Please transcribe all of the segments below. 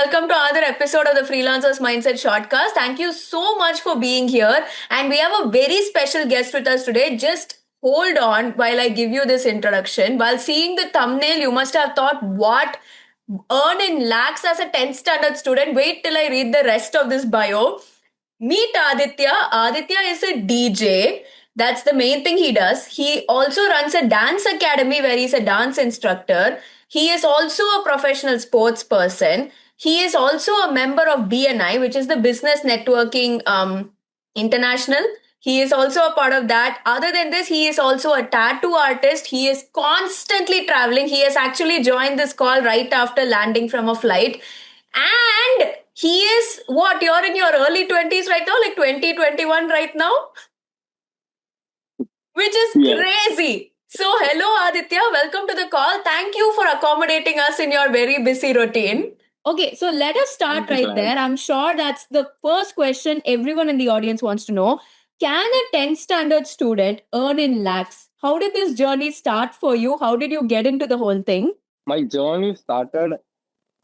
welcome to another episode of the Freelancers Mindset Shortcast. Thank you so much for being here. And we have a very special guest with us today. Just hold on while I give you this introduction. While seeing the thumbnail, you must have thought, what? Earn in lakhs as a 10th standard student. Wait till I read the rest of this bio. Meet Aditya. Aditya is a DJ. That's the main thing he does. He also runs a dance academy where he's a dance instructor. He is also a professional sports person. He is also a member of BNI, which is the Business Networking International. He is also a part of that. Other than this, he is also a tattoo artist. He is constantly traveling. He has actually joined this call right after landing from a flight. And he is what? You're in your early 20s right now, like 2021 right now, which is crazy. So, hello Aditya, welcome to the call. Thank you for accommodating us in your very busy routine. Okay, so let us start right there. I'm sure that's the first question everyone in the audience wants to know. Can a 10th standard student earn in lakhs? How did this journey start for you? How did you get into the whole thing? My journey started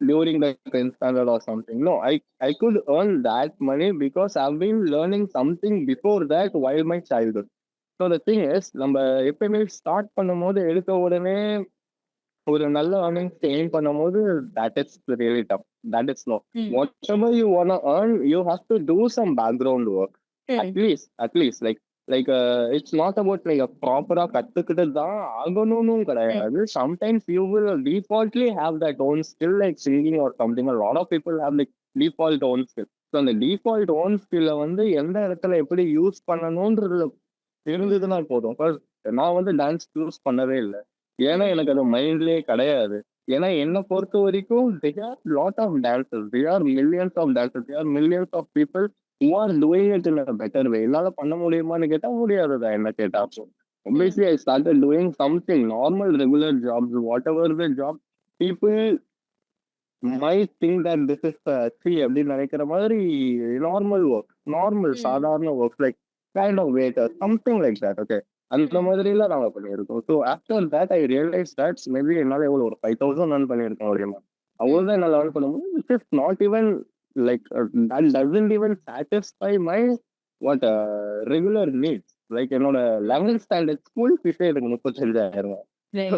during the 10th standard or something. No, I could earn that money because I've been learning something before that while my childhood. So the thing is, நம்ம எப்பயுமே start பண்ணும்போது எடுத்த உடனே ஒரு நல்ல earnings aim பண்ணும்போது that is really tough. That is no. Whatever you wanna earn, you have to do some background work. At least like it's not about like a ப்ராப்பரா கத்துக்கிட்டு தான் ஆகணும்னு கிடையாது. Sometimes you will defaultly have that own skill like singing or something. A lot of people have like default own skill. So அந்த default own ஸ்கில்லை வந்து எந்த இடத்துல எப்படி யூஸ் பண்ணணும்ன்றது இருந்ததுன்னா போதும். நான் வந்து டான்ஸ் யூஸ் பண்ணவே இல்லை, ஏன்னா எனக்கு அது மைண்ட்லேயே கிடையாது. ஏன்னா என்னை பொறுத்த வரைக்கும் they are lot of dancers, they are millions of dancers, they are millions of people who are doing it in a better way. என்னால பண்ண முடியுமான்னு கேட்டா முடியாதுதான் என்ன கேட்டா. Obviously I started doing something normal regular jobs, whatever the job. People might think that this is அப்படின்னு நினைக்கிற மாதிரி normal work, normal சாதாரண work like kind of waiter something like that. Okay, அந்த மாதிரிலாம் நாங்கள் பண்ணியிருக்கோம். So after that I realise that's maybe என்னால் எவ்வளோ ஒரு 5,000 earn பண்ணியிருக்கோம் ஒரு month. அவ்வளோதான் என்னால் earn பண்ணும்போது which is not even like that doesn't even satisfy my what regular needs. Like என்னோட 11th ஸ்டாண்டர்ட் ஸ்கூல் ஃபீஸே எனக்கு 35,000.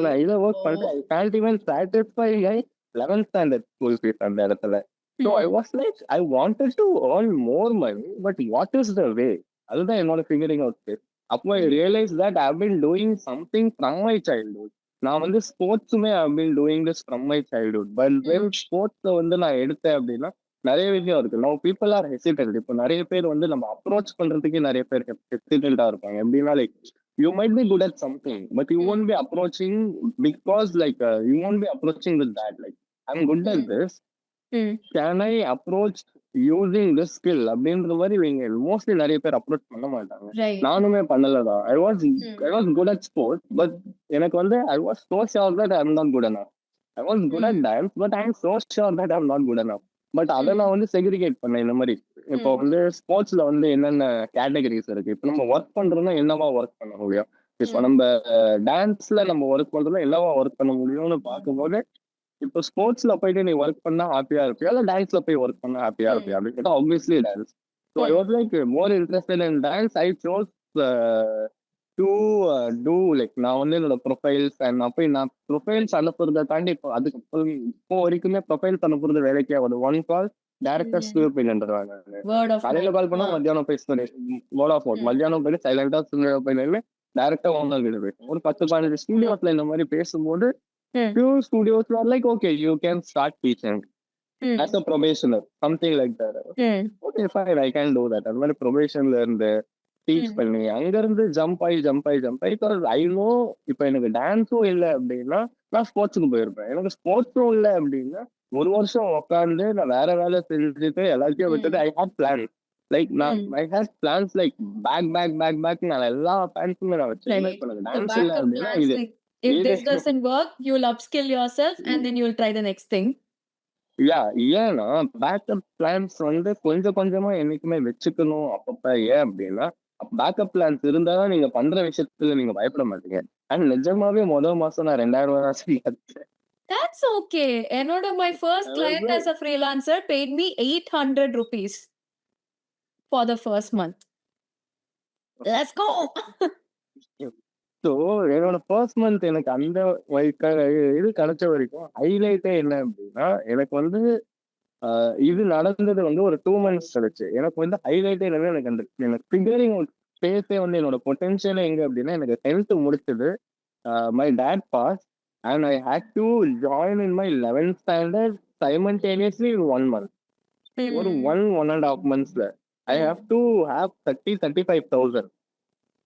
நான் இதை ஒர்க் பண்ணிட்டு I can't even satisfy my 11th standard school fees அந்த இடத்துல. So I was like, I wanted to earn more money, but what is the way? அதுதான் என்னோட figuring out stage. அப்போ I realise that I been doing something from my childhood. நான் வந்து ஸ்போர்ட்ஸுமே I been doing this from my childhood. But when ஸ்போர்ட்ஸை வந்து நான் எடுத்தேன் அப்படின்னா நிறைய விஷயம் இருக்கு. நம்ம பீப்புள் ஆர் ஹெசிடென்ட். இப்போ நிறைய பேர் வந்து நம்ம அப்ரோச் பண்றதுக்கே நிறைய பேர் ஹெசிடென்டா இருப்பாங்க. எப்படின்னா like you might be good at something, but you won't be approaching because like you won't be approaching with that. Like, I'm good at this. Can I approach using this skill? அப்படின்ற மாதிரி இவங்க mostly நிறைய பேர் approach பண்ண மாட்டாங்க. நானுமே பண்ணலதான். I was good at sports, but எனக்கு வந்து I was so sure that I'm not good enough. I was good at dance, but I'm so sure that I'm not good enough. But அதை நான் வந்து segregate பண்ணேன் இந்த மாதிரி. இப்போ வந்து ஸ்போர்ட்ஸ்ல வந்து என்னென்ன கேட்டகரிஸ் இருக்கு. இப்போ நம்ம ஒர்க் பண்றோம்னா என்னவா ஒர்க் பண்ண முடியும், இப்போ நம்ம டான்ஸ்ல நம்ம ஒர்க் பண்றோம்னா என்னவா ஒர்க் பண்ண முடியும்னு பார்க்கும்போது, இப்போ ஸ்போர்ட்ஸ்ல போயிட்டு நீ ஒர்க் பண்ணா ஹாப்பியா இருப்பியா, இல்லை டான்ஸ்ல போய் ஒர்க் பண்ணா ஹாப்பியா இருப்பியா அப்படின்னு கேட்டா obviously dance. So I was like more interested in dance. I chose to do like நான் வந்து என்னோட ப்ரொஃபைல்ஸ் அண்ட் அப்போ நான் ப்ரொஃபைல்ஸ் அனுப்புறதை தாண்டி இப்போ அதுக்கு இப்போ வரைக்குமே ப்ரொஃபைல்ஸ் அனுப்புறது வேலைக்கே ஆகுது. ஒன் கால் டேரக்டர் ஸ்டூடியோ போயிடுறாங்க. காலையில கால் பண்ணா மத்தியானம் போய் வேர்ட் ஆஃப் அவுட், மத்தியானம் போயிட்டு சைலண்டா ஸ்டூடியோ போயிட்டு டேரக்டா ஓனர் கிட்ட போய் ஒரு 10-15 ஸ்டூடியோஸ்ல இந்த மாதிரி பேசும்போது few studios were like, okay, you can start teaching as a probationer, something like that. Okay, fine, I can do that. அது மாதிரி ப்ரொபேஷன்ல இருந்து டீச் பண்ணி அங்க இருந்து ஜம்ப் ஆகி ஐ நோ. இப்போ எனக்கு டான்ஸும் இல்லை அப்படின்னா நான் ஸ்போர்ட்ஸுக்கு போயிருப்பேன். எனக்கு ஸ்போர்ட்ஸும் இல்லை அப்படின்னா ஒரு வருஷம் உட்காந்து நான் வேற வேலை செஞ்சுட்டு எல்லாத்தையும் விட்டுட்டு ஐ ஹேட் பிளான். லைக் நான் I hate plans like back நான் எல்லா பிளான்ஸுமே நான் வச்சேன். இப்போ எனக்கு டான்ஸ் இல்லை அப்படின்னா இது if this doesn't work, you'll upskill yourself and then you'll try the next thing. ஏன்னா பேக்கப் பிளான்ஸ் வந்து கொஞ்சம் கொஞ்சமா என்னைக்குமே வச்சுக்கணும் அப்பப்ப. ஏன் அப்படின்னா பேக்கப் பிளான்ஸ் இருந்தாதான் நீங்க பண்ற விஷயத்துல நீங்க பயப்பட மாட்டீங்க. அண்ட் நிஜமாவே முதல் மாசம் நான் 2,000 ரூபாய் That's okay. என்னோட my first I was client like, as a freelancer paid me 800 rupees for the first month. Let's go. So என்னோட ஃபர்ஸ்ட் மந்த் எனக்கு அந்த இது கிடைச்ச வரைக்கும் ஹைலைட்டே என்ன அப்படின்னா, எனக்கு வந்து இது நடந்தது வந்து ஒரு 2 மந்த்ஸ் கழிச்சு. எனக்கு வந்து ஹைலைட்டே என்னன்னா, எனக்கு ஃபிகரிங் அவுட் ஸ்பேஸே வந்து என்னோட பொட்டன்ஷியலே எங்க அப்படின்னா, எனக்கு 10th முடிச்சது. My dad pass and I had to join in my 11th standard simultaneously in 1 month. ஒரு Hmm. 1.5 monthsல I have to have 35,000.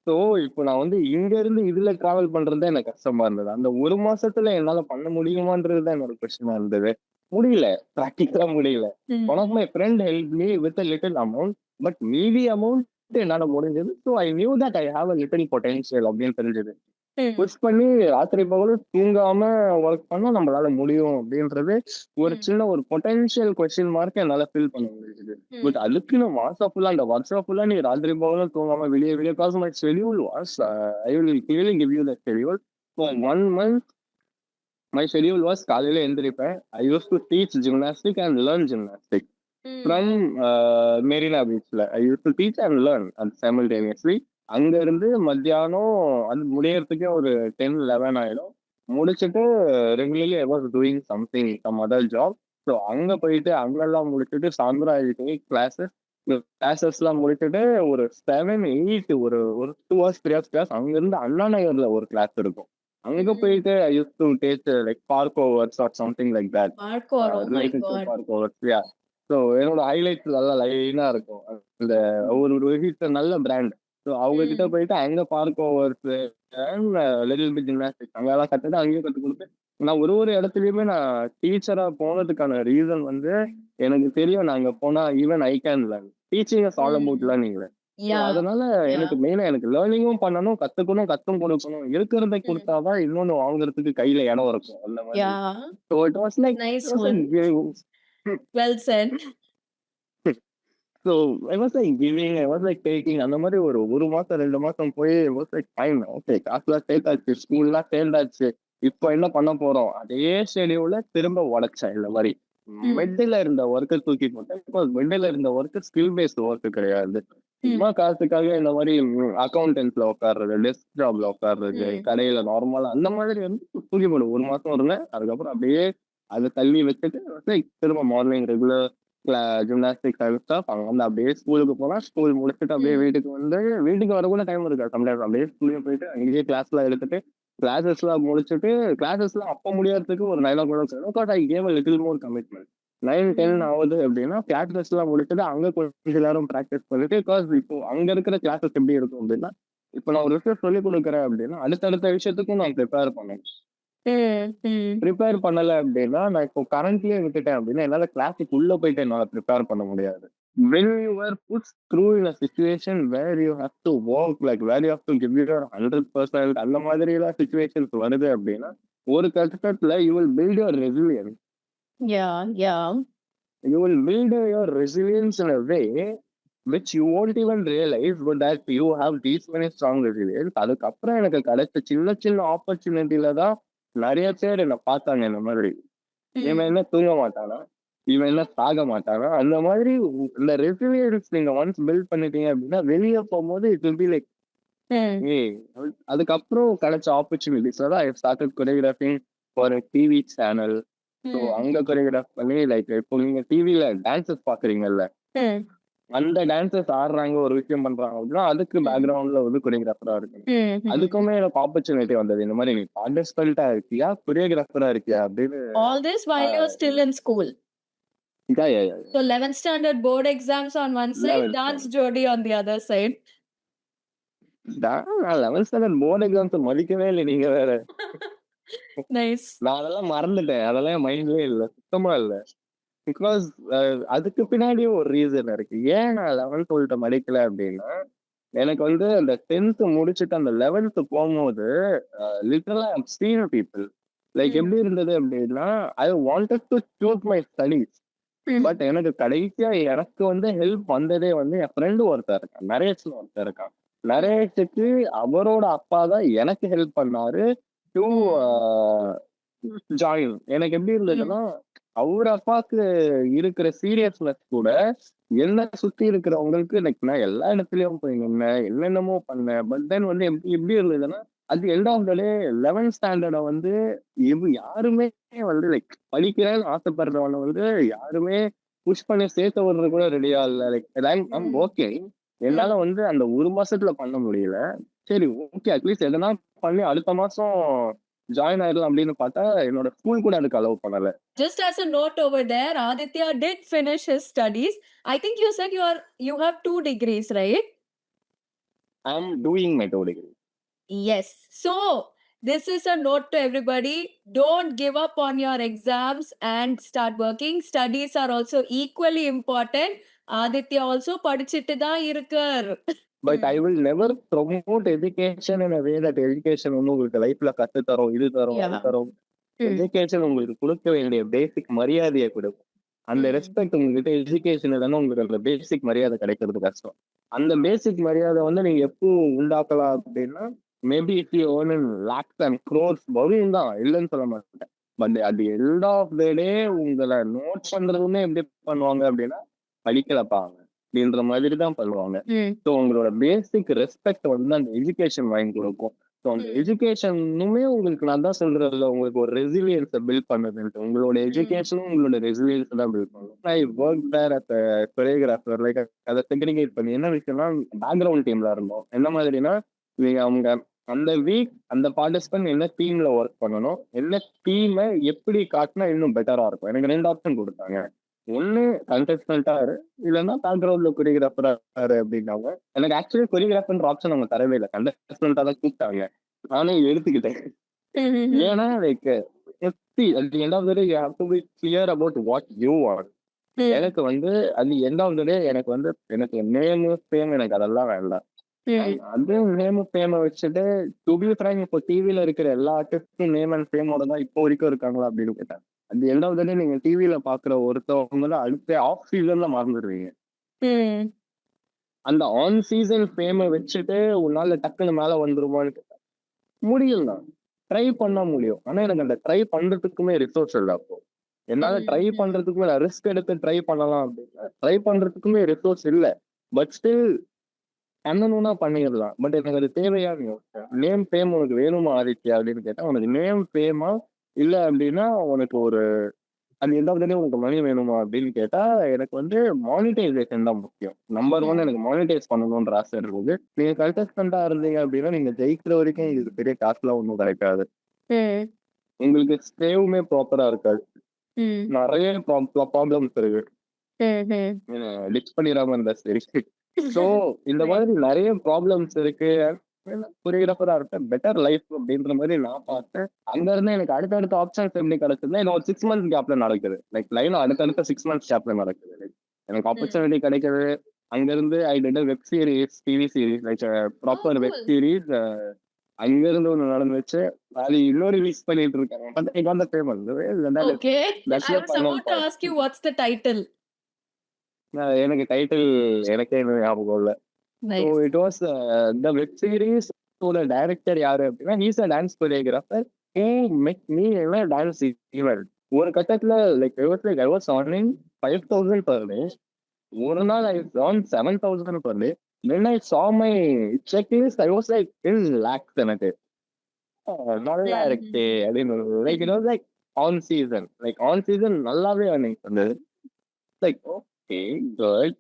So இப்போ நான் வந்து இங்க இருந்து இதுல டிராவல் பண்றது எனக்கு கஷ்டமா இருந்தது. அந்த ஒரு மாசத்துல என்னால பண்ண முடியுமான்றது தான் என்னோட கொஸ்டினா இருந்தது. முடியல, ப்ராக்டிக்கலா முடியல. Hmm. One of my friend help me with a little amount, but மீதி அமௌண்ட் என்னால முடிஞ்சது. So I knew that I have a little potential அப்படின்னு தெரிஞ்சது. Hmm. புஷ் பண்ணி ராத்திரி பகலும் தூங்காம ஒர்க் பண்ணா நம்மளால முடியும் அப்படின்றது ஒரு Hmm. சின்ன ஒரு பொட்டன்ஷியல் கொஸ்டின் மார்க் என்னால ஃபில் பண்ண முடியுது. Hmm. பட் அதுக்கு நான் மாசம் ஃபுல்லா அந்த வருஷம் ஃபுல்லா நீ ராத்திரி பகலும் தூங்காம வெளியே வெளியே காசு my schedule was I will clearly give you the schedule. For 1 month my schedule was காலையில எந்திரிப்பேன். I use to teach gymnastic and learn gymnastic Hmm. From Marina பீச்ல. I use to teach and learn at simultaneously. அங்க இருந்து மத்தியானம் அது முடியறதுக்கே ஒரு 10-11 ஆயிடும். முடிச்சுட்டு regularly I was doing something some other job. So அங்க போயிட்டு அங்கெல்லாம் முடிச்சுட்டு சாயந்தரம் ஆயிட்டு கிளாஸஸ்லாம் முடிச்சுட்டு ஒரு 7-8 ஒரு ஒரு 2 hours 3 hours கிளாஸ். அங்க இருந்து அண்ணா நகர்ல ஒரு கிளாஸ் இருக்கும். அங்க Hmm. போயிட்டு I use to taste like park overs or something like that Hardcore. Oh my related to god. Park overs. Yeah. So என்னோட ஹைலைட்ஸ் நல்லா லைனா இருக்கும். அந்த ஒரு நல்ல பிராண்ட். ஸோ அவங்க கிட்ட Hmm. போயிட்டு அங்க park overs little bit gymnastic அங்கெல்லாம் கத்துட்டு அங்கேயும் கற்றுக் கொடுத்து நான் ஒரு இடத்துலயுமே நான் டீச்சரா போனதுக்கான ரீசன் வந்து எனக்கு தெரியும். நான் அங்க போனா even I can learn. Teaching is all about Hmm. Learning. Yeah. அதனால Yeah. எனக்கு மெயினா எனக்கு லேர்னிங்கும் பண்ணணும், கத்தும் கொடுக்கணும். இருக்கிறத Hmm. கொடுத்தாதான் இன்னொன்னு வாங்குறதுக்கு கையில இடம் இருக்கும். அந்த மாதிரி. Yeah. So it was like Nice one. Well said. So I was like giving, I was like taking. அந்த மாதிரி ஒரு மாசம் 2 மாசம் போய் வாஸ் லைக் ஃபைன், ஓகே காசுலாம் சேர்த்தாச்சு, ஸ்கூல்லாம் சேர்ந்தாச்சு, இப்போ என்ன பண்ண போறோம்? அதே ஷெடியூல திரும்ப உடைச்சேன். இந்த மாதிரி Hmm. மிடில் இருந்த ஒர்க்கை தூக்கி போட்டேன். பிகாஸ் மிடில் இருந்த ஒர்க்கு ஸ்கில் பேஸ்ட் ஒர்க்கு கிடையாது. Hmm. சும்மா காசுக்காக இந்த மாதிரி அக்கௌண்டன்ட்ல உட்கார்றது, டெஸ்க் ஜாப்ல உட்கார்றது, Hmm. கடையில நார்மலா அந்த மாதிரி வந்து தூக்கி போடும். ஒரு மாசம் இருந்தேன். அதுக்கப்புறம் அப்படியே அதை தள்ளி வச்சுட்டு like திரும்ப மார்னிங் ரெகுலர் ஜிம்னாஸ்டிக் ஸ்டாஃப். அவங்க வந்து அப்படியே ஸ்கூலுக்கு போனா ஸ்கூல் முடிச்சுட்டு அப்படியே Hmm. வீட்டுக்கு வர கூட டைம் இருக்கா சம்டைம்ஸ். அப்படியே ஸ்கூலுக்கு போயிட்டு அங்கேயே கிளாஸ்லாம் எடுத்துட்டு கிளாஸஸ்லாம் முடிச்சுட்டு கிளாஸஸ்லாம் அப்போ முடியறதுக்கு ஒரு 9 o'clock because I gave little more commitment. 9-10 Hmm. ஆகுது அப்படின்னா கிளாஸஸ் எல்லாம் முடிச்சுட்டு அங்க கொஞ்ச நேரம் ப்ராக்டிஸ் பண்ணிட்டு, பிகாஸ் இப்போ அங்க இருக்கிற கிளாஸஸ் எப்படி இருக்கும் அப்படின்னா, இப்போ நான் ஒரு விஷயம் சொல்லி கொடுக்குறேன் அப்படின்னா அடுத்தடுத்த விஷயத்துக்கும் நான் ப்ரிப்பேர் பண்ணணும். Hmm. Hmm. ப்ரிப்பேர் பண்ணல அப்படின்னா நான் இப்போ கரண்ட்லயே விட்டுட்டேன் அப்படின்னா என்னால கிளாஸுக்கு உள்ள போயிட்டு என்னால ப்ரிப்பேர் பண்ண முடியாது. when you were put through in a situation where you have to work, like where you have to give your 100%, அந்த மாதிரி எல்லாம் situations வருது அப்படின்னா ஒரு கட்டத்துல you will build your resilience. Yeah. Yeah. You will build your resilience in a way which you won't even realize but that you have these many strong resilience. அதுக்கப்புறம் எனக்கு கிடைச்ச சின்ன சின்ன ஆப்பர்ச்சுனிட்டில தான் நிறைய பேர் என்ன பார்த்தாங்க. இந்த மாதிரி இவன் Hmm. என்ன தூங்க மாட்டானா, இவன் என்ன சாக மாட்டானா, அந்த மாதிரி இந்த ரெசிலியன்ஸ் நீங்க ஒன்ஸ் பில்ட் பண்ணிட்டீங்க அப்படின்னா வெளியே போகும்போது it will be like Hmm. ஏய். அதுக்கப்புறம் கிடைச்ச ஆப்பர்ச்சுனிட்டிஸ் தான் I started choreographing for TV channel. So Hmm. அங்க கொரியோகிராஃப் பண்ணி லைக் இப்போ நீங்க டிவில டான்சஸ் பாக்குறீங்கல்ல, Hmm. அந்த டான்சஸ் ஆடுறாங்க ஒரு விஷயம் பண்றாங்க அப்படின்னா அதுக்கு Hmm. பேக்ரவுண்ட்ல வந்து கொரியோகிராஃபரா இருக்கணும். Hmm. Hmm. அதுக்குமே எனக்கு ஆப்பர்ச்சுனிட்டி வந்தது. இந்த மாதிரி நீ பார்ட்டிசிபென்ட்டா இருக்கியா, கொரியோகிராஃபரா இருக்கியா அப்படின்னு. All this while you're still in school. Yeah, yeah, yeah. So 11th standard board exams on one side, 11th dance jodi on the other side. நான் 11th ஸ்டாண்டர்ட் போர்டு எக்ஸாம்ஸ் மதிக்கவே இல்லை. நீங்க வேற. Nice. நான் அதெல்லாம் மறந்துட்டேன். அதெல்லாம் என் மைண்ட்லயே இல்ல, சுத்தமா இல்ல. பிகாஸ் அதுக்கு பின்னாடியும் ஒரு ரீசன் இருக்கு. ஏன் நான் 11th 12th மதிக்கல அப்படின்னா, எனக்கு வந்து அந்த 10th முடிச்சுட்டு அந்த 11th போகும்போது லிட்டரலா I seen people like Hmm. எப்படி இருந்தது அப்படின்னா, I wanted to choose my studies. Hmm. But எனக்கு கடைசியா எனக்கு வந்து ஹெல்ப் வந்ததே வந்து என் ஃப்ரெண்டு ஒருத்தர் இருக்கான், நரேஷ்னு ஒருத்தர் இருக்கான். நரேஷுக்கு அவரோட அப்பா தான் எனக்கு ஹெல்ப் பண்ணாரு டு Hmm. ஜாயின் எனக்கு எப்படி இருந்ததுன்னா, அவர் அப்பாக்கு இருக்கிற சீரியஸ்னஸ் கூட என்ன சுத்தி இருக்கிறவங்களுக்கு லைக் நான் எல்லா இடத்துலயும் போய் நின்னேன், என்னென்னமோ பண்ணேன். பட் தென் வந்து எப்படி எப்படி இருந்ததுன்னா, அது end of the day 11th ஸ்டாண்டர்ட வந்து யாருமே வந்து லைக் படிக்கிறேன்னு ஆசைப்படுறவன வந்து யாருமே புஷ் பண்ணி சேர்த்து விடுறது கூட ரெடியா இல்ல. Like I'm okay. என்னால வந்து அந்த 1 மாசத்துல பண்ண முடியல. சரி ஓகே அட்லீஸ்ட் எதனா பண்ணி அடுத்த மாசம் ஜாயின் ஆயிடலாம் அப்படின்னு பார்த்தா, என்னோட ஸ்கூல் கூட அதுக்கு அலோவ் பண்ணல. Just as a note over there, Aditya did finish his studies. I think you said you have 2 degrees, right? I am doing my 2 degree. Yes. So, this is a note to everybody. Don't give up on your exams and start working. Studies are also equally important. Aditya also படிச்சிட்டு தான் இருக்கார். But I will never promote education in a way that education வந்து உங்களுக்கு லைஃப்ல கத்து தரும், இது தரும், அது Yeah. தரும். எஜுகேஷன் உங்களுக்கு கொடுக்க வேண்டிய பேசிக் மரியாதையை கொடுக்கும். அந்த ரெஸ்பெக்ட் உங்ககிட்ட எஜுகேஷன் இல்லைன்னா உங்களுக்கு அந்த பேசிக் மரியாதை கிடைக்கிறது கஷ்டம். அந்த பேசிக் மரியாதை வந்து நீங்க எப்போ உண்டாக்கலாம் அப்படின்னா, maybe if you earn in lakhs and crores வரும் தான், இல்லைன்னு சொல்ல மாட்டேன். பட் அது எண்ட் ஆஃப் த டே உங்களை நோட் பண்றதுமே எப்படி பண்ணுவாங்க அப்படின்னா, படிக்கலப்பாங்க அப்படின்ற மாதிரி தான் பண்ணுவாங்க. ஸோ உங்களோட பேசிக் ரெஸ்பெக்ட் வந்து அந்த எஜுகேஷன் வாங்கி கொடுக்கும். ஸோ அந்த எஜுகேஷனுமே உங்களுக்கு நான் தான் சொல்றதுல உங்களுக்கு ஒரு ரெசிலியன்ஸை பில்ட் பண்ணுதுன்ட்டு உங்களோட எஜுகேஷனும் உங்களோட ரெசிலியன்ஸ் தான் பில்ட் பண்ணும். I work there at choreographer like அதை செக்ரிகேட் பண்ணி என்ன விஷயம்னா பேக்ரவுண்ட் டீம்ல இருந்தோம். என்ன மாதிரினா அவங்க அந்த வீக் அந்த பார்ட்டிசிபென்ட் என்ன டீம்ல ஒர்க் பண்ணணும், என்ன டீமை எப்படி காட்டினா இன்னும் பெட்டரா இருக்கும். எனக்கு 2 ஆப்ஷன் கொடுத்தாங்க. ஒண்ணு கண்டஸ்டன்டா இரு, இல்லைன்னா பேக்ரவுண்ட்ல கொரியோகிராஃபரா இரு அப்படின்னாங்க. எனக்கு ஆக்சுவலி கொரியோகிராஃபர் ஆப்ஷன் அவங்க தரவே இல்லை, கண்டஸ்டன்டா தான் கூப்பிட்டாங்க. நானே எடுத்துக்கிட்டேன். ஏன்னா like at the end of the day you have to be clear about what you want. எனக்கு வந்து அது எண்ட் ஆஃப் த டே எனக்கு வந்து எனக்கு நேம் ஃபேம் எனக்கு அதெல்லாம் வேண்டாம். அது நேம் ஃபேமை வச்சுட்டு டு பி ஃப்ராங்க் இப்போ டிவில இருக்கிற எல்லா ஆர்டிஸ்டும் நேம் அண்ட் ஃபேமோட தான் இப்போ வரைக்கும் இருக்காங்களா அப்படின்னு கேட்டேன். அந்த எண்ட் ஆஃப் த டே நீங்க டிவில பாக்குற ஒருத்தவங்க அடுத்த ஆஃப் சீசன்ல மறந்துடுவீங்க. அந்த ஆன் சீசன் ஃபேமை வச்சுட்டு உன்னால டக்குன்னு மேல வந்துருமான்னு கேட்டேன். முடியும் தான், ட்ரை பண்ண முடியும். ஆனா எனக்கு அந்த ட்ரை பண்றதுக்குமே ரிசோர்ஸ் இல்லை. அப்போ என்னால ட்ரை பண்றதுக்குமே ரிஸ்க் எடுத்து ட்ரை பண்ணலாம் அப்படின்னா ட்ரை பண்றதுக்குமே ரிசோர்ஸ் இல்லை. பட் ஸ்டில் பண்ணணும்னா பண்ணிடலாம். பட் எனக்கு அது தேவையா? நேம் ஃபேம் உனக்கு வேணுமா ஆதித்யா அப்படின்னு கேட்டா, உனக்கு நேம் ஃபேமா இல்ல அப்படின்னா உனக்கு ஒரு அது எந்த விதமே உனக்கு மணி வேணுமா அப்படின்னு கேட்டா, எனக்கு வந்து மானிட்டைசேஷன் தான் முக்கியம். நம்பர் 1 எனக்கு மானிட்டைஸ் பண்ணணும்ன்ற ஆசை இருக்குது. நீங்க கண்டஸ்டன்டா இருந்தீங்க அப்படின்னா நீங்க ஜெயிக்கிற வரைக்கும் இது பெரிய காசுலாம் ஒன்றும் கிடைக்காது. உங்களுக்கு சேவுமே ப்ராப்பரா இருக்காது. நிறைய ப்ராப்ளம்ஸ் இருக்கு. டிச் பண்ணிடாம இருந்தா சரி. சோ இந்த மாதிரி நிறைய ப்ராப்ளம்ஸ் இருக்கு. கொரியோகிராஃபரா இருக்க பெட்டர் லைஃப் அப்படின்ற மாதிரி நான் பார்த்தேன். அங்க இருந்து எனக்கு அடுத்தடுத்த ஆப்ஷன்ஸ் எப்படி கிடைச்சதுன்னா இன்னும் ஒரு 6 months கேப்ல நடக்குது. லைக் லைன் அடுத்தடுத்த 6 months கேப்ல நடக்குது. லைக் எனக்கு ஆப்பர்ச்சுனிட்டி கிடைக்குது. அங்க இருந்து I did web series, TV series like proper web series. அங்க இருந்து ஒண்ணு நடந்துச்சு. அது இன்னும் ரிலீஸ் பண்ணிட்டு இருக்காங்க. But I got the famous. Okay, I was about to ask you what's the title. எனக்கு டைட்டில் எனக்கே இன்னும் ஞாபகம் இல்லை. Nice. So it was the web series. ஓட டைரக்டர் யாரு அப்படின்னா he's a dance choreographer who make me a dance event. ஒரு கட்டத்துல like I was earning 5,000 per day. ஒரு நாள் I earned 7,000 per day. When I saw my checklist, I was like in lakhs. எனக்கு நல்லா இருக்கு அப்படின்னு like it was like on season. Like on season நல்லாவே earnings வந்தது. லைக் ஓகே குட்,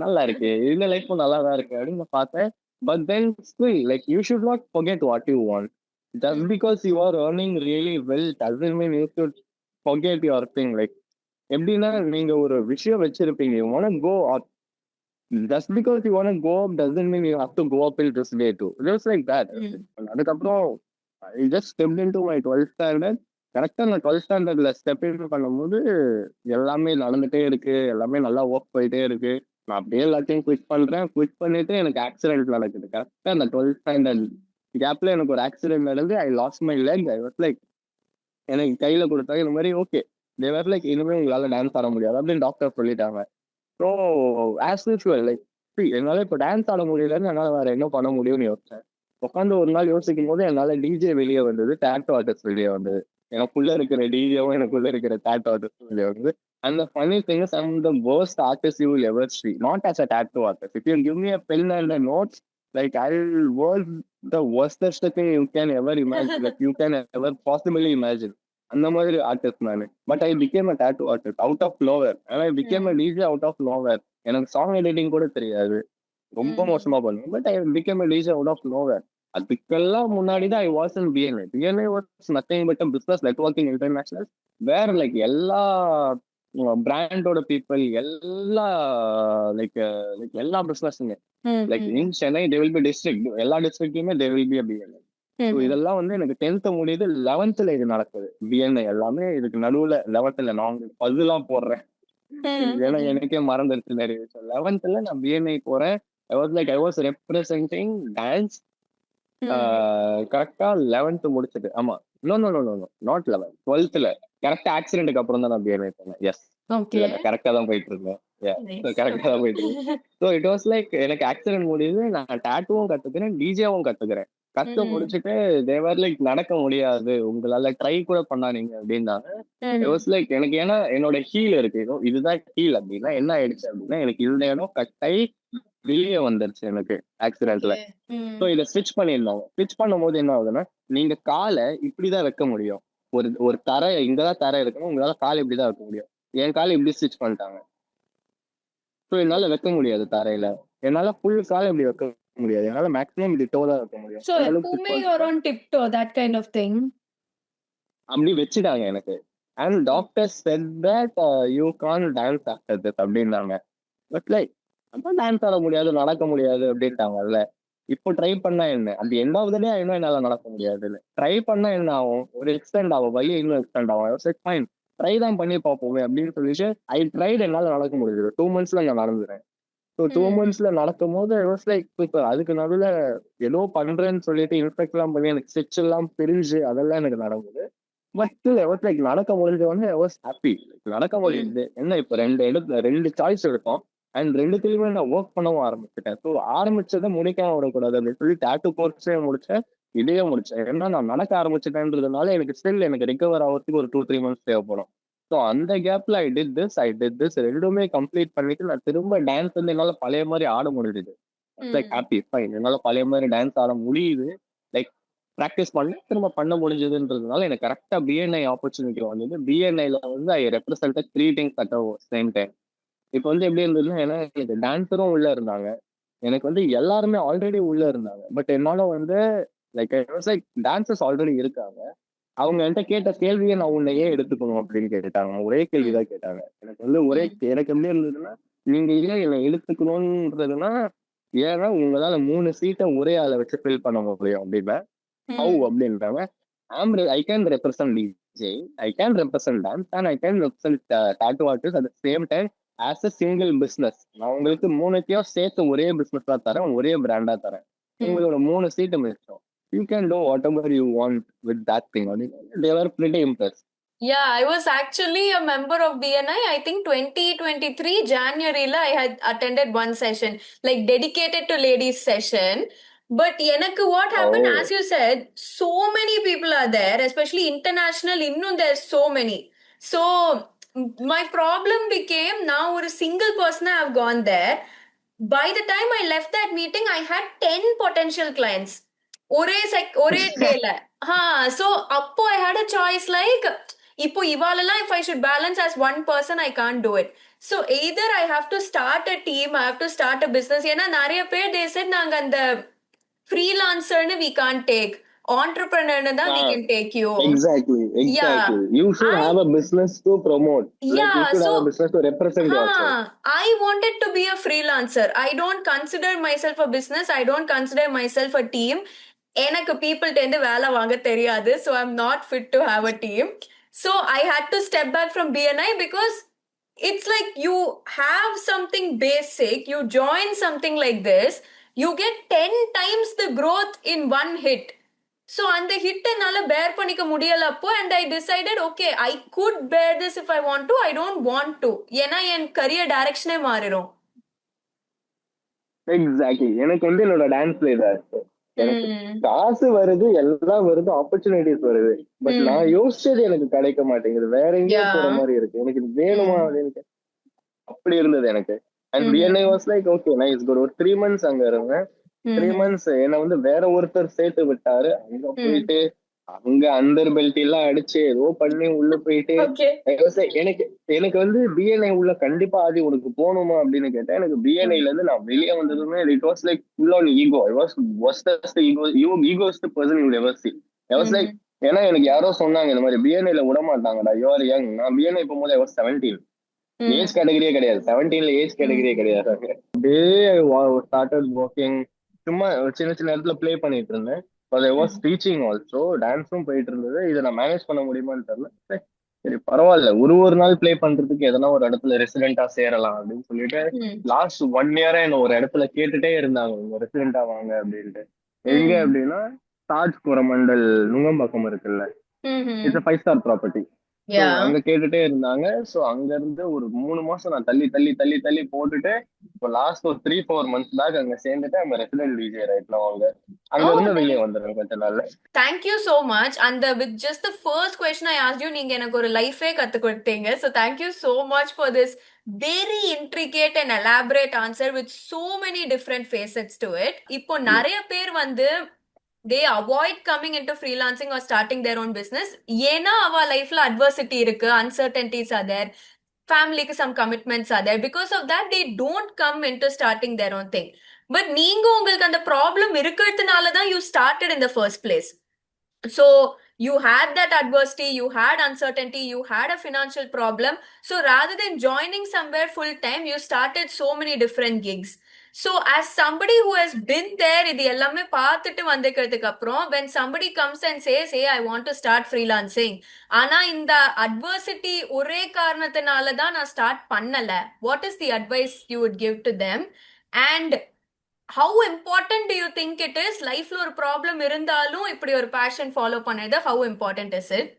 நல்லா இருக்கு, இந்த லைஃப்பும் நல்லா தான் இருக்கு அப்படின்னு பார்த்தேன். But then still like you should not forget what you want. Just because you are earning really well doesn't mean you should forget your thing. Like எப்படின்னா நீங்க ஒரு விஷயம் வச்சிருப்பீங்க, you want to go up. Just because you want to go up doesn't mean you have to go up in this way too. Just like that. அதுக்கப்புறம் I just stepped into my 12th standard. கரெக்டா நான் 12th ஸ்டாண்டர்ட்ல step in பண்ணும்போது எல்லாமே நடந்துட்டே இருக்கு, எல்லாமே நல்லா ஒர்க் போயிட்டே இருக்கு. நான் அப்படியே எல்லாத்தையும் குவிட் பண்றேன். குவிட் பண்ணிட்டு எனக்கு ஆக்சிடென்ட் நடக்குது. கரெக்டா அந்த 12th ஸ்டாண்டர்ட் கேப்ல எனக்கு ஒரு ஆக்சிடென்ட் நடந்து ஐ last my leg. I was like எனக்கு கையில கொடுத்தாங்க இந்த மாதிரி ஓகே தே வாஸ் லைக் இனிமேல் உங்களால டான்ஸ் ஆட முடியாது அப்படின்னு டாக்டர் சொல்லிட்டாங்க. ஸோ ஆஸ் யூஷுவல் லைக் என்னால இப்போ டான்ஸ் ஆட முடியலன்னு என்னால் வேற என்ன பண்ண முடியும்னு யோசிச்சேன். உட்காந்து ஒரு நாள் யோசிக்கும் போது என்னால் டிஜே வெளியே வந்தது, டேட்டோ ஆர்டிஸ்ட் வெளியே வந்தது. எனக்குள்ள இருக்கிற டிஜேவும் எனக்குள்ள இருக்கிற tattoo artist வந்து. And the funny thing is, I'm the worst artist you will ever see. Not as a tattoo artist. If you give me a pen and a notes, like I'll work the worstest thing you can ever imagine, like you can ever possibly imagine. அந்த மாதிரி artist நானு. But I became a tattoo artist out of nowhere. And I became a DJ out of nowhere. எனக்கு song editing கூட தெரியாது, ரொம்ப மோசமா பண்ணுவேன். But I became a DJ out of nowhere. அதுக்கெல்லாம் முன்னாடி தான் I was in BNI. BNI was nothing but business networking international, வேற லைக் எல்லா பிராண்டோட பீப்புள், எல்லா லைக் லைக் எல்லா பிசினஸ்ங்க. Like in Chennai they will be district, எல்லா டிஸ்ட்ரிக்ட்லயுமே தே will be a BNI. So இதெல்லாம் வந்து எனக்கு 10th முடியுது, 11th இது நடக்குது. பிஎன்ஐ எல்லாமே இதுக்கு நடுவுல 11th நான் பதுலாம் போடுறேன், ஏன்னா எனக்கே மறந்துருச்சு நிறைய விஷயம். 11th நான் பிஎன்ஐ போறேன். I was representing dance. கரெக்டா 11th முடிச்சது. ஆமா, no no no no no not 11th, 12th கரெக்டா ஆக்சிடென்ட்க்கு அப்புறம் தான் நான் பிஎன்ஐ போனேன். எஸ், கரெக்டா தான் போயிட்டு இருந்தேன். கரெக்டா தான் போயிட்டு இருக்கேன். ஸோ இட் வாஸ் லைக் எனக்கு ஆக்சிடென்ட் முடியுது, நான் டாட்டூவும் கத்துக்கிறேன், டிஜேவும் கத்துக்கிறேன். கத்து முடிச்சுட்டு தேவர் லைக் நடக்க முடியாது, உங்களால ட்ரை கூட பண்ணாதீங்க அப்படின்னாங்க. இட் வாஸ் லைக் எனக்கு, ஏன்னா என்னோட ஹீல் இருக்கு, இதுதான் ஹீல் அப்படின்னா என்ன ஆயிடுச்சு அப்படின்னா, எனக்கு இந்த இடம் கட்டை வெளியே வந்துருச்சு எனக்கு ஆக்சிடென்ட்ல. ஸோ இதை ஸ்டிச் பண்ணியிருந்தாங்க. ஸ்டிச் பண்ணும்போது என்ன ஆகுதுன்னா, நீங்க காலை இப்படிதான் வைக்க முடியும். ஒரு தரை இங்கதான் தரை இருக்கணும், உங்களால காலை இப்படிதான் வைக்க முடியும். என் காலை இப்படி ஸ்டிச் பண்ணிட்டாங்க. ஸோ என்னால வைக்க முடியாது தரையில, என்னால ஃபுல் காலை இப்படி வைக்க முடியாது, என்னால மேக்ஸிமம் இப்படி டோ தான் வைக்க முடியும். So எப்பவுமே you're on tiptoe, that kind of thing. அப்படி வச்சுட்டாங்க எனக்கு. And doctor said that you can't dance after this அப்படின்னாங்க. பட் லைக் அப்ப டான்ஸ் ஆட முடியாது, நடக்க முடியாது அப்படின்ட்டாங்கல்ல. இப்போ ட்ரை பண்ணா என்ன, அந்த எண்ட் ஆஃப் த டே இன்னும் என்னால நடக்க முடியாது. ட்ரை பண்ணா என்ன ஆகும், ஒரு எக்ஸ்டெண்ட் ஆகும், வலி இன்னும் எக்ஸ்டெண்ட் ஆகும். சரி ஃபைன், ட்ரை தான் பண்ணி பார்ப்போமே அப்படின்னு சொல்லிட்டு ஐ ட்ரைட். என்னால நடக்க முடியுது. 2 months நான் நடந்துறேன். ஸோ 2 months நடக்கும் போது லைக் இப்போ அதுக்கு நடுவில் ஏதோ பண்றேன்னு சொல்லிட்டு இன்ஃபெக்ட் எல்லாம் பண்ணி எனக்கு ஸ்டிச் எல்லாம் பிரிஞ்சு அதெல்லாம் எனக்கு நடக்குது. பட் லைக் நடக்க முடிஞ்ச உடனே ஐ வாஸ் ஹாப்பி. நடக்க முடியுது. என்ன இப்போ 2 சாய்ஸ் எடுத்தோம், அண்ட் 2த்துலயுமே நான் ஒர்க் பண்ணவும் ஆரம்பிச்சிட்டேன். ஸோ ஆரம்பிச்சதை முடிக்காம விடக்கூடாது அப்படின்னு சொல்லி டாட்டூ கோர்ஸே முடிச்சேன், இதையே முடிச்சேன். ஏன்னா நான் நடக்க ஆரம்பிச்சிட்டேன்றதுனால எனக்கு ஸ்டில் எனக்கு ரிகவர் ஆகிறதுக்கு ஒரு 2-3 months தேவைப்படும். ஸோ அந்த கேப்ல ஐ டிட் திஸ் ரெண்டுமே கம்ப்ளீட் பண்ணிட்டு நான் திரும்ப டான்ஸ் வந்து என்னால பழைய மாதிரி ஆட முடியுது. லைக் ஹாப்பி ஃபைன், என்னால பழைய மாதிரி டான்ஸ் ஆட முடியுது. லைக் ப்ராக்டிஸ் பண்ணி திரும்ப பண்ண முடிஞ்சதுன்றதுனால எனக்கு கரெக்டா பிஎன்ஐ ஆப்பர்ச்சுனிட்டி வந்தது. பிஎன்ஐல வந்து I represent 3 things at same time. இப்போ வந்து எப்படி இருந்ததுன்னா, ஏன்னா எனக்கு டான்ஸரும் உள்ள இருந்தாங்க, எனக்கு வந்து எல்லாருமே ஆல்ரெடி உள்ள இருந்தாங்க. பட் என்னால வந்து லைக் டான்சர்ஸ் ஆல்ரெடி இருக்காங்க, அவங்க என்கிட்ட கேட்ட கேள்வியை நான் உன்னை ஏன் எடுத்துக்கணும் அப்படின்னு கேட்டாங்க. ஒரே கேள்விதான் கேட்டாங்க. எனக்கு வந்து எனக்கு எப்படி இருந்ததுன்னா, நீங்க ஏன் என்னை எடுத்துக்கணும்ன்றதுன்னா, ஏன்னா உங்களால 3 சீட்டை ஒரே ஆளை வச்சு ஃபில் பண்ண முடியும் அப்படின்னா ஹவு அப்படின்றாங்க. I can represent DJ, I can represent dance, and I can represent tattoo artist at the same time as a single business. நான் உங்களுக்கு 3த்தையும் சேர்த்து ஒரே பிசினஸ் தான் தரேன், ஒரே பிராண்டா தரேன். உங்களோட 3 சீட்டு மிச்சம். You can do whatever you want with that thing. They were pretty impressed. Yeah, I was actually a member of BNI. I think 2023 January I had attended one session, like dedicated to ladies session. But எனக்கு what happened, as you said, so many people are there, especially international. Innum there's so many. So my problem became, now ஒரு single person I have gone there. By the time I left that meeting, I had 10 potential clients. ஒரே டேல. So அப்போ I had a choice, like இப்போ இவாளெல்லாம் if I should balance as one person, I can't do it. So either I have to start a team, I have to start a business. ஏன்னா நிறைய பேர் they said நாங்க அந்த freelancer-னு we can't take, entrepreneur தான் we can take you. Exactly. Yeah. You should have a business to promote. Yeah, like you should have a business to represent yourself. I wanted to be a freelancer. I don't consider myself a business. I don't consider myself a team. எனக்கு people டேந்து வேலை வாங்க தெரியாது. So I'm not fit to have a team. So I had to step back from BNI because it's like you have something basic, you join something like this, you get 10 times the growth in one hit. So அந்த hit என்னால பேர் பண்ணிக்க முடியல அப்போ, and I decided okay, I could bear this if I want to, I don't want to. ஏன்னா என் career டைரக்ஷனே மாறிடும். Exactly. எனக்கு வந்து என்னோட டான்ஸ்ல இதா இருக்கு. எனக்கு ம். காசு வருது, எல்லாம் வருது, ஆப்பர்ச்சுனிட்டிஸ் வருது. பட் நான் ம். யோசிச்சது எனக்கு கிடைக்க மாட்டேங்குது. வேற எங்கேயோ போற Yeah. மாதிரி இருக்கு. எனக்கு இது வேணுமா ம். அப்படின்னு அப்படி இருந்தது எனக்கு. அண்ட் பிஎன்ஐ ம். Was like okay nice good. ஒரு 3 months அங்க இருந்தேன். 3 months என்ன வந்து வேற ஒருத்தர் சேர்த்து விட்டாரு. அங்க ம். போயிட்டு அங்க அண்டர் பெல்ட் எல்லாம் அடிச்சு ஏதோ பண்ணி உள்ள போயிட்டு ஓகே. எனக்கு எனக்கு வந்து பிஎன்ஐ உள்ள கண்டிப்பா ஆதி உனக்கு போகணுமா அப்படின்னு கேட்டேன். எனக்கு பிஎன்ஐல இருந்து நான் வெளியே வந்ததுமே it was like full on ego. I was worstest egoist person you ever see. I was like ஏன்னா எனக்கு யாரோ சொன்னாங்க இந்த மாதிரி பிஎன்ஐல விட மாட்டாங்கடா, யூ ஆர் யங். நான் பிஎன்ஐ போகும்போது ஐ வாஸ் 17. ஏஜ் கேட்டகரியே கிடையாது. 17ல ஏஜ் கேட்டகரியே கிடையாது. அப்படியே ஸ்டார்டட் ஒர்க்கிங். சும்மா சின்ன சின்ன இடத்துல ப்ளே பண்ணிட்டு இருந்தேன். I was teaching also. டான்ஸும் போயிட்டு இருந்தது. இதை நான் மேனேஜ் பண்ண முடியுமான்னு தெரியல. சரி பரவாயில்ல, ஒரு நாள் ப்ளே பண்றதுக்கு எதனா ஒரு இடத்துல ரெசிடென்டா சேரலாம் அப்படின்னு சொல்லிட்டு லாஸ்ட் 1 year என்ன ஒரு இடத்துல கேட்டுட்டே இருந்தாங்க, உங்க ரெசிடென்டா வாங்க அப்படின்ட்டு. எங்க அப்படின்னா தாஜ் கோரமண்டல் நுங்கம்பாக்கம் இருக்குல்ல, it's 5 star property. So Yeah. அங்க கேட்டுட்டே இருந்தாங்க. ஸோ அங்க இருந்து ஒரு 3 மாசம் நான் தள்ளி தள்ளி தள்ளி தள்ளி போட்டுட்டு இப்போ லாஸ்ட் ஒரு 3-4 months பேக் அங்க சேர்ந்துட்டு அங்க ரெசிடென்ட் டிஜே ரைட்ல வாங்க. அங்க Oh, இருந்து வெளியே nice. வந்துடுறேன் கொஞ்ச நாள்ல. Thank you so much. And with just the first question I asked you, நீங்க எனக்கு ஒரு லைஃபே கத்து கொடுத்தீங்க. So thank you so much for this very intricate and elaborate answer with so many different facets to it. இப்போ நிறைய பேர் வந்து they avoid coming into freelancing or starting their own business. ஏன்னா அவ லைஃப்ல adversity இருக்கு, uncertainties are there, ஃபேமிலிக்கு some commitments are there. Because of that, they don't come into starting their own thing. But நீங்க உங்களுக்கு அந்த ப்ராப்ளம் இருக்கிறதுனால தான் you started in the first place. So you had that adversity, you had uncertainty, you had a financial problem. So rather than joining somewhere full time, you started so many different gigs. So as somebody who has been there, இது எல்லாமே பார்த்துட்டு வந்ததுக்கு அப்புறம் when somebody comes and says, hey, I want to start freelancing, ஆனா இந்த adversity ஒரே காரணத்தினால தான் நான் ஸ்டார்ட் பண்ணல, what is the advice you would give to them? And how important do you think it is லைஃப்ல ஒரு ப்ராப்ளம் இருந்தாலும் இப்படி ஒரு பேஷன் ஃபாலோ பண்ணது, how important is it?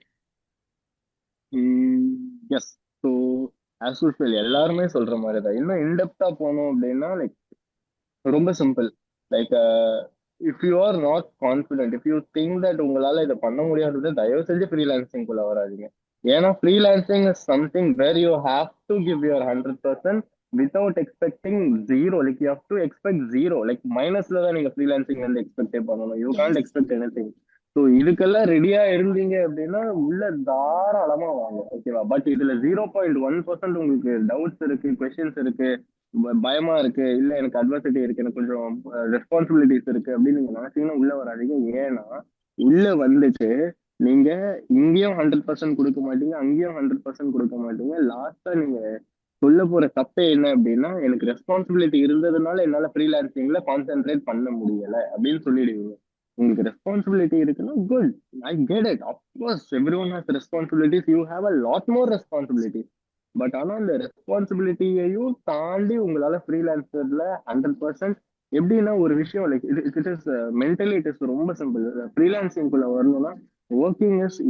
Yes. So as usual எல்லாருமே சொல்ற மாதிரி தான். இன்னும் இன்டெப்தா போனோம் அப்படின்னா லைக் ரொம்ப simple. Like if you are not confident, if you think that உங்களால இதை பண்ண முடியாதது, தயவு செஞ்சு ஃப்ரீலான்சிங் குள்ள வராதீங்க. ஏன்னா freelancing is something where you have to give your 100% without expecting zero. Like you have to expect zero. Like மைனஸ்ல தான் நீங்க ஃப்ரீலான்சிங் வந்து எக்ஸ்பெக்டே பண்ணணும். You Yes. Can't expect anything. So இதுக்கெல்லாம் ரெடியா இருந்தீங்க அப்படின்னா உள்ள தாராளமா வாங்க, ஓகேவா? பட் இதுல 0.1% உங்களுக்கு டவுட்ஸ் இருக்கு, கொஸ்டின்ஸ் இருக்கு, பயமா இருக்கு, இல்ல எனக்கு அட்வர்சிட்டி இருக்கு, எனக்கு கொஞ்சம் ரெஸ்பான்சிபிலிட்டிஸ் இருக்கு அப்படின்னு நீங்க நினைச்சீங்கன்னா உள்ள வராதீங்க. ஏன்னா உள்ள வந்துட்டு நீங்க இங்கேயும் 100% கொடுக்க மாட்டீங்க, அங்கேயும் 100% கொடுக்க மாட்டீங்க. லாஸ்டா நீங்க சொல்ல போற தப்பே என்ன அப்படின்னா, எனக்கு ரெஸ்பான்சிபிலிட்டி இருந்ததுனால என்னால ஃப்ரீலான்சிங்ல கான்சென்ட்ரேட் பண்ண முடியல அப்படின்னு சொல்லிடுவீங்க. உங்களுக்கு ரெஸ்பான்சிபிலிட்டி இருக்குன்னா good, I get it. Of course every one has responsibilities, you have a lot more responsibilities. But ஆனா இந்த ரெஸ்பான்சிபிலிட்டியையும் தாண்டி உங்களால ஃப்ரீலான்சர்ல 100% எப்படின்னா ஒரு விஷயம் like it is mentally it is ரொம்ப சிம்பிள். ஃப்ரீலான்சிங்குள்ள வரணும்னா ஒர்க்கிங் இஸ்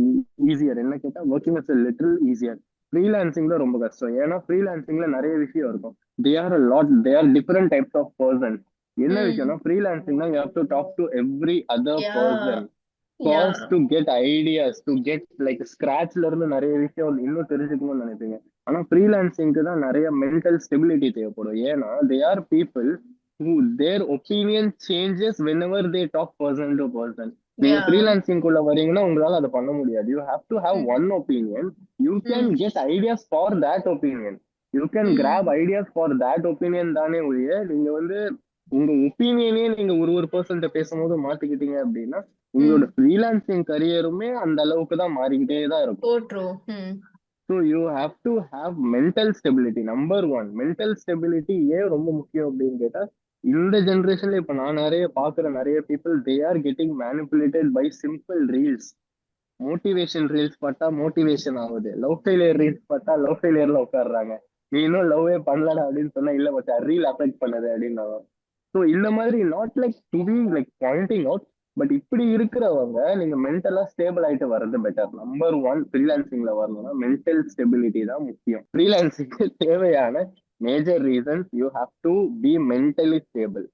ஈஸியர். என்ன கேட்டா working is little easier. Freelancing தான் ரொம்ப கஷ்டம். ஏன்னா ஃப்ரீலான்சிங்ல நிறைய விஷயம் இருக்கும். They are different types of person. என்ன விஷயம்னா ஃப்ரீலான்சிங்னா you have to talk to every other person cause to get ideas, to get like ஸ்கிராச்ல இருந்து நிறைய விஷயம் இன்னும் தெரிஞ்சுக்கணும்னு நினைப்பீங்க. ஆனா ஃப்ரீலான்சிங்க்கு தான் நிறைய மென்டல் ஸ்டெபிலிட்டி தேவைப்படும். ஏன்னா they are people who their opinion changes whenever they talk person to person. நீங்க ஃப்ரீலான்சிங் குள்ள வரீங்கன்னா உங்களால அதை பண்ண முடியாது. You have to have one opinion. You can get ideas for that opinion. You can grab ideas for that opinion தானே ஒழிய நீங்க வந்து உங்க ஒப்பீனியனே நீங்க ஒரு பர்சன்ட்ட பேசும்போது மாத்திக்கிட்டீங்க அப்படின்னா உங்களோட ஃப்ரீலான்சிங் கரியருமே அந்த அளவுக்கு தான் மாறிக்கிட்டே தான் இருக்கும். So you have to have mental stability. Number one mental stability ஏன் ரொம்ப முக்கியம் அப்படின்னு கேட்டா, இந்த ஜென்ரேஷன்ல இப்ப நான் நிறைய பாக்குற நிறைய people they are getting manipulated by simple reels. Motivation reels பார்த்தா மோட்டிவேஷன் ஆகுது, லவ் ஃபெயிலியர் ரீல்ஸ் பார்த்தா லவ் ஃபெயிலியர்ல உட்காடுறாங்க. நீ இன்னும் லவ்வே பண்ணலடா அப்படின்னு சொன்னா இல்ல பட் ரீல் அஃபெக்ட் பண்ணுது அப்படின்னு. ஸோ இந்த மாதிரி not like to be like Poynting out, but இப்படி இருக்கிறவங்க நீங்க மென்டலா ஸ்டேபிள் ஆயிட்டு வர்றது பெட்டர். நம்பர் ஒன் ஃப்ரீலான்சிங்ல வரணும்னா மென்டல் ஸ்டெபிலிட்டி தான் முக்கியம். ஃப்ரீலான்சிங்க்கு தேவையான major reasons you have to be mentally stable.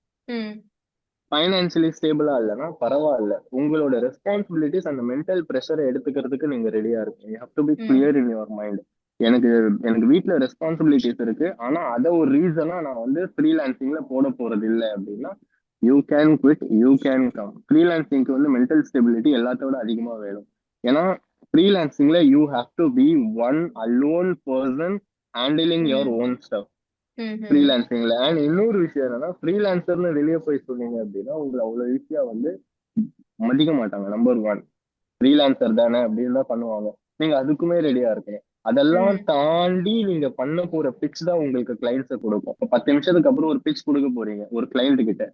Financially ஸ்டேபிளா இல்லைன்னா பரவாயில்ல, உங்களோட ரெஸ்பான்சிபிலிட்டிஸ் அந்த மென்டல் ப்ரெஷரை எடுத்துக்கிறதுக்கு நீங்க ரெடியா இருக்கீங்க. யூ ஹேவ் டு பி ம், கிளியர் இன் யுவர் மைண்ட். எனக்கு எனக்கு வீட்ல ரெஸ்பான்சிபிலிட்டிஸ் இருக்கு, ஆனா அதை ஒரு ரீசனா நான் வந்து ஃப்ரீலான்சிங்ல போட போறது இல்லை அப்படின்னா, you can quit, you can come. ஃப்ரீலான்சிங்க்கு வந்து மென்டல் ஸ்டெபிலிட்டி எல்லாத்தோட அதிகமா வேணும். ஏன்னா ஃப்ரீலான்சிங்ல you have to be one alone person handling your um, own stuff um, ஃப்ரீலான்சிங்ல. அண்ட் இன்னொரு விஷயம் என்னன்னா, ஃப்ரீலான்சர்னு வெளியே போய் சொன்னீங்க அப்படின்னா உங்களை அவ்வளவு ஈஸியா வந்து மதிக்க மாட்டாங்க. நம்பர் ஒன், ஃப்ரீலான்சர் தானே அப்படின்னு தான் பண்ணுவாங்க. நீங்க அதுக்குமே ரெடியா இருக்கணும். அதெல்லாம் ம், தாண்டி நீங்க பண்ண போற பிச் தான் உங்களுக்கு கிளைண்ட்ஸை கொடுக்கும். இப்போ 10 நிமிஷத்துக்கு அப்புறம் ஒரு பிச் கொடுக்க போறீங்க ஒரு கிளைண்ட் கிட்ட,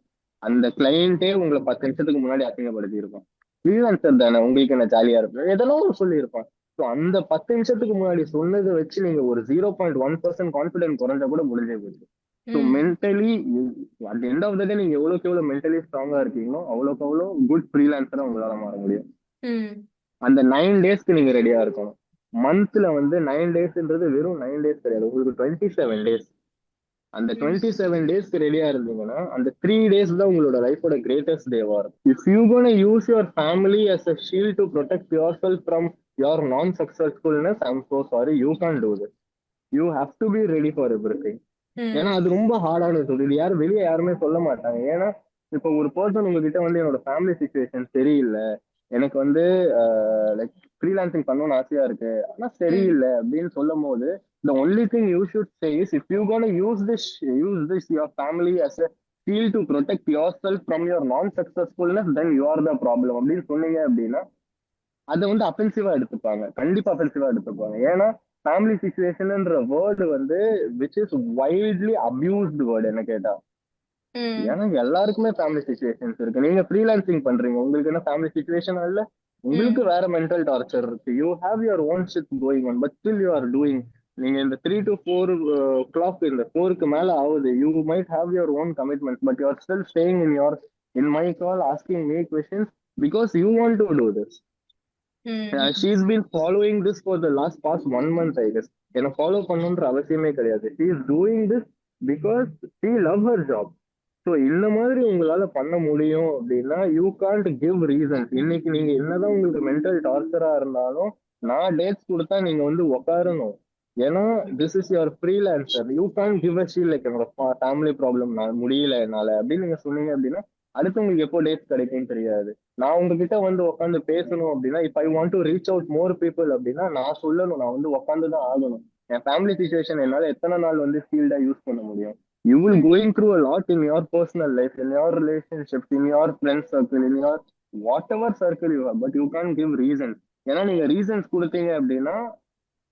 அந்த கிளைண்டே உங்களை 10 நிமிஷத்துக்கு முன்னாடி அசிங்கப்படுத்தி இருக்கும். ஃப்ரீலான்சர் தானே உங்களுக்கு என்ன ஜாலியா இருக்கும் எதெல்லாம் ஒரு சொல்லி இருப்பான். ஸோ அந்த 10 நிமிஷத்துக்கு முன்னாடி சொன்னதை வச்சு நீங்க ஒரு 0.1% கான்பிடன்ஸ் குறைஞ்சா கூட முடிஞ்சே போச்சு. So um, mentally at end of the day நீங்க எவ்வளோக்கு எவ்வளோ மென்டலி ஸ்ட்ராங்கா இருக்கீங்களோ அவ்வளோக்கு அவ்வளோ குட் ஃப்ரீலான்சரா உங்களால மாற முடியும். ம், அந்த 9 டேஸ்க்கு நீங்க ரெடியா இருக்கணும். மந்த்ல வந்து 9 டேஸ்ன்றது வெறும் 9 டேஸ் கிடையாது, உங்களுக்கு 27 டேஸ். அந்த ம், 27 டேஸ்க்கு ரெடியா இருந்தீங்கன்னா அந்த 3 டேஸ் தான் உங்களோட லைஃபோட கிரேட்டஸ்ட் டேவா இருக்கும். If you gonna use your family as a shield to protect your self from your non successfulness, I am so sorry, you can do this. You have to be ready for everything. ஏன்னா ம், அது ரொம்ப ஹார்டான சொல்லி இது யாரும் வெளியே யாருமே சொல்ல மாட்டாங்க. ஏன்னா இப்போ ஒரு பர்சன் உங்ககிட்ட வந்து என்னோட ஃபேமிலி சுச்சுவேஷன் சரியில்லை, எனக்கு வந்து லைக் ஃப்ரீலான்சிங் பண்ணணும்னு ஆசையா இருக்கு ஆனா ம், சரியில்லை அப்படின்னு சொல்லும் போது, the only thing you should say is, if you gonna use this your family as a shield to protect yourself from your non successfulness, then you are the problem அப்படின்னு சொன்னீங்க அப்படின்னா அதை வந்து அஃபென்சிவா எடுத்துப்பாங்க. கண்டிப்பா அஃபென்சிவா எடுத்துப்பாங்க. ஏன்னா ஃபேமிலி சுச்சுவேஷன்ன்ற வேர்டு வந்து விச் இஸ் வைட்லி அபியூஸ்டு வேர்டு என்ன கேட்டா. ம், ஏன்னா எல்லாருக்குமே ஃபேமிலி சுச்சுவேஷன்ஸ் இருக்கு. நீங்க ஃப்ரீலான்சிங் பண்றீங்க, உங்களுக்கு என்ன ஃபேமிலி சுச்சுவேஷன் இல்ல? உங்களுக்கு ம், வேற மென்டல் டார்ச்சர் இருக்கு. You have your own shit going on, but still you are doing. நீங்க இந்த 3 to 4 இந்த 4க்கு மேல ஆகுது, you might have your own commitment, but you are still staying in my call asking me questions because you want to do this. Um, she's been following this for the last past 1 month, I guess. என்ன follow பண்ணணுன்ற அவசியமே கிடையாது. She is doing this because she love her job. So இந்த மாதிரி உங்களால பண்ண முடியும் அப்படின்னா யூ கான்ட் கிவ் ரீசன்ஸ். இன்னைக்கு நீங்க என்னதான் உங்களுக்கு மென்டல் டார்ச்சரா இருந்தாலும் நான் டேட்ஸ் கொடுத்தா நீங்க வந்து உட்காரணும். ஏன்னா this is your freelancer. You can give a shield like என்னோட ஃபேமிலி ப்ராப்ளம் நான் முடியல என்னால அப்படின்னு நீங்க சொன்னீங்க அப்படின்னா அடுத்து உங்களுக்கு எப்போ டேட்ஸ் கிடைக்கும்னு தெரியாது. நான் உங்ககிட்ட வந்து உட்காந்து பேசணும் அப்படின்னா, இப் I want to reach out more people அப்படின்னா நான் சொல்லணும், நான் வந்து உட்காந்து தான் ஆகணும். என் ஃபேமிலி சுச்சுவேஷன் என்னால எத்தனை நாள் வந்து ஃபீல்டா யூஸ் பண்ண முடியும்? You will ம், going through a lot in your personal life, in your relationships, in your friend circle, in your whatever circle you have, but you can't give reasons. ஏன்னா நீங்க reasons கொடுத்தீங்க அப்படின்னா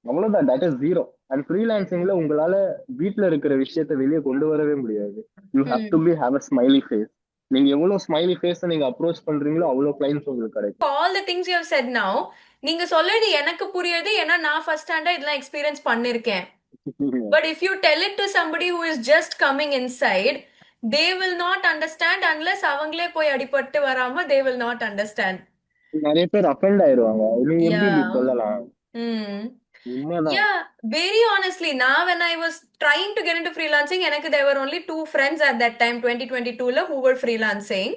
அவ்வளவுதான், தட் இஸ் ஜீரோ. அண்ட் ஃப்ரீலான்சிங்ல உங்களால வீட்ல இருக்கிற விஷயத்த வெளியே கொண்டு வரவே முடியாது. You have to hmm. Be have a smiley face. நீங்க எவ்வளவு ஸ்மைலி ஃபேஸ் நீங்க அப்ரோச் பண்றீங்களோ அவ்வளவு கிளைண்ட்ஸ் உங்களுக்கு கிடைக்கும். All the things you have said now, நீங்க சொல்றது எனக்கு புரியுது ஏன்னா நான் ஃபர்ஸ்ட் ஹேண்டா இதெல்லாம் எக்ஸ்பீரியன்ஸ் பண்ணிருக்கேன். But if you tell it to somebody who is just coming inside, they will not understand unless அவங்களே போய் அடிபட்டு வராம they will not understand. நிறைய பேர் அஃபெண்ட் ஆயிருவாங்க, நீங்க எப்படி இப்படி Yeah. சொல்லலாம். Hmm. உண்மைதான். Yeah, very honestly, now when I was trying to get into freelancing, எனக்கு there were only two friends at that time, 2022 ல who were freelancing.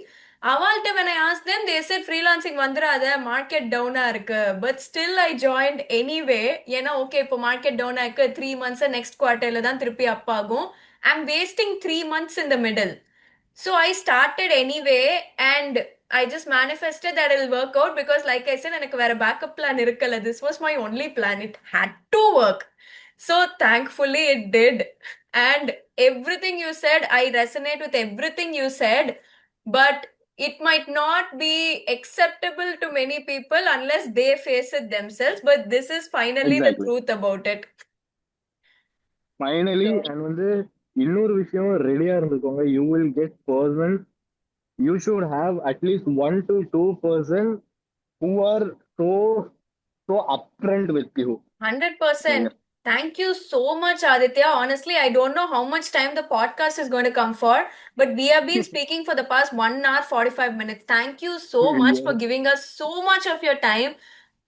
அவாள்கிட்ட when I asked them, they said freelancing வந்துராத, market down-ஆ இருக்கு. But still I joined anyway. ஏன்னா okay, இப்போ market down-ஆ இருக்கு, 3 months next quarter-ல தான் திருப்பி up ஆகும். I'm wasting 3 months in the middle. So I started anyway and I just manifested that it'll work out because like I said, எனக்கு வேற backup plan இருக்கல. This was my only plan. It had to work. So thankfully it did. And everything you said, I resonate with everything you said, but it might not be acceptable to many people unless they face it themselves. But this is finally the exactly. truth about it. Finally So, and வந்து இன்னொரு விஷயம் ரெடியா இருந்துக்கோங்க. You will get person. You should have at least 1 to 2 person who are so so upfront with you. நீங்க 100%. Thank you so much, Aditya. Honestly, I don't know how much time the podcast is going to come for, but we have been speaking for the past 1 hour, 45 minutes. Thank you so much for giving us so much of your time.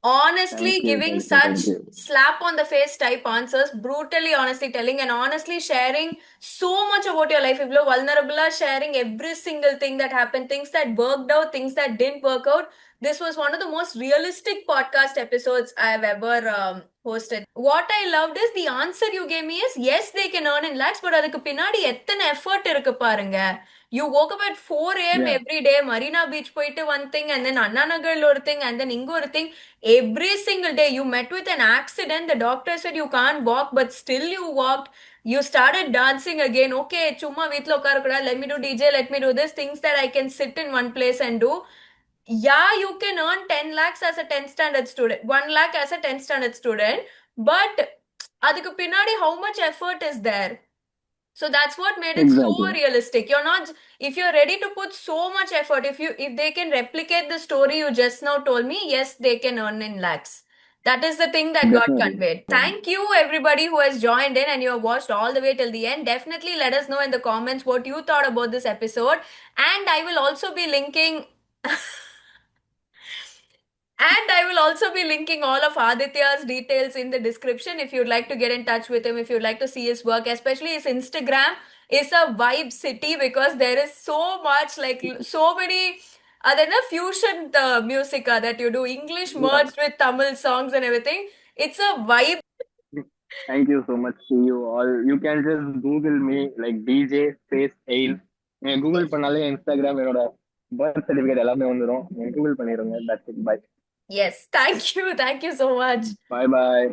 honestly Thank you, giving thank you, such thank you. slap on the face type answers, brutally honestly telling and honestly sharing so much about your life. Ivlo vulnerable sharing every single thing that happened, things that worked out, things that didn't work out. This was one of the most realistic podcast episodes I have ever hosted. What I loved is the answer you gave me is yes, they can earn in lakhs, but அதுக்கு பின்னாடி எத்தனை effort இருக்கு பாருங்க. You woke up at 4 a.m. Yeah, every day, Marina Beach போயிட்டு one thing, and then Anna Nagar ஒரு thing, and then இங்க ஒரு thing. Every single day you met with an accident. The doctor said you can't walk, but still you walked. You started dancing again. Okay, chumma veetla ukkarakooda. Let me do DJ. Let me do this. Things that I can sit in one place and do. Yeah, you can earn 10 lakhs as a 10th standard student, 1 lakh as a 10th standard student. But அதுக்கு பின்னாடி how much effort is there? So that's what made it so exactly. realistic. You're not, if you're ready to put so much effort, if they can replicate the story you just now told me, yes, they can earn in lakhs. That is the thing that got Definitely. conveyed. Thank you everybody who has joined in and you have watched all the way till the end. Definitely let us know in the comments what you thought about this episode. And I will also be linking And I will also be linking all of Aditya's details in the description if you'd like to get in touch with him, if you'd like to see his work, especially his Instagram is a vibe city because there is so much, like so many other fusion music that you do, English Yeah. merged with Tamil songs and everything. It's a vibe. Thank you so much to you all. You can just Google me like DJ Space Ale. Google பண்ணாலே Instagram என்னோட birth certificate எல்லாமே வந்துரும். Google பண்ணிருங்க. That's it. Bye. Yes, thank you. Thank you so much. Bye bye.